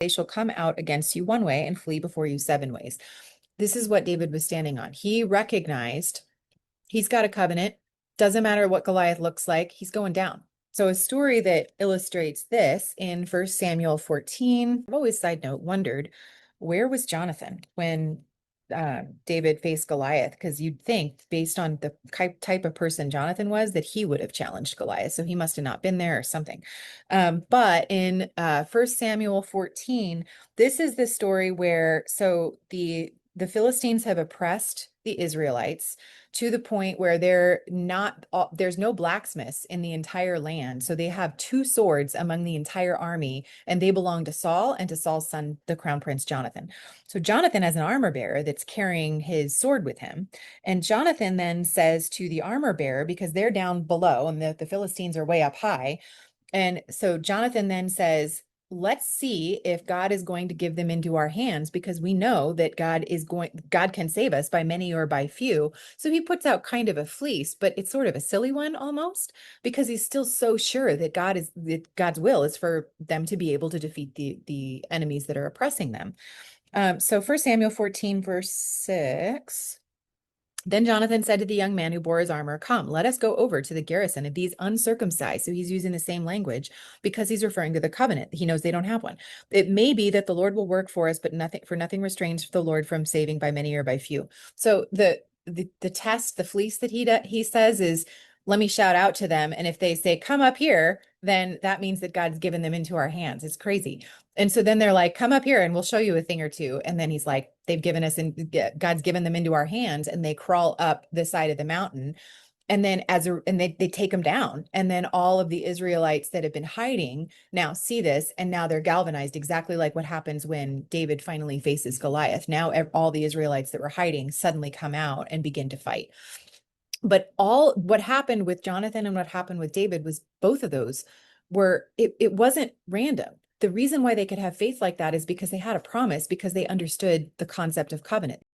they shall come out against you one way and flee before you 7 ways. This is what David was standing on. He recognized he's got a covenant. Doesn't matter what Goliath looks like, he's going down. So a story that illustrates this in 1 Samuel 14, I've always, side note, wondered, where was Jonathan when David faced Goliath? Because you'd think, based on the type of person Jonathan was, that he would have challenged Goliath. So he must have not been there or something. But in 1 Samuel 14, this is the story where, so the Philistines have oppressed the Israelites to the point where there's no blacksmiths in the entire land. So they have two swords among the entire army, and they belong to Saul and to Saul's son, the crown prince Jonathan. So Jonathan has an armor bearer that's carrying his sword with him. And Jonathan then says to the armor bearer, because they're down below and the Philistines are way up high. And so Jonathan then says, let's see if God is going to give them into our hands, because we know that God can save us by many or by few. So he puts out kind of a fleece, but it's sort of a silly one almost, because he's still so sure that God's will is for them to be able to defeat the enemies that are oppressing them. So 1 Samuel 14, verse 6. Then Jonathan said to the young man who bore his armor, come, let us go over to the garrison of these uncircumcised. So he's using the same language because he's referring to the covenant. He knows they don't have one. It may be that the Lord will work for us, but nothing restrains the Lord from saving by many or by few. So the test, the fleece that he says is, let me shout out to them. And if they say, come up here, then that means that God's given them into our hands. It's crazy. And so then they're like, come up here and we'll show you a thing or two. And then he's like, God's given them into our hands, and they crawl up the side of the mountain. And then they take them down. And then all of the Israelites that have been hiding now see this, and now they're galvanized, exactly like what happens when David finally faces Goliath. Now all the Israelites that were hiding suddenly come out and begin to fight. But what happened with Jonathan and what happened with David was both of those it wasn't random. The reason why they could have faith like that is because they had a promise, because they understood the concept of covenant.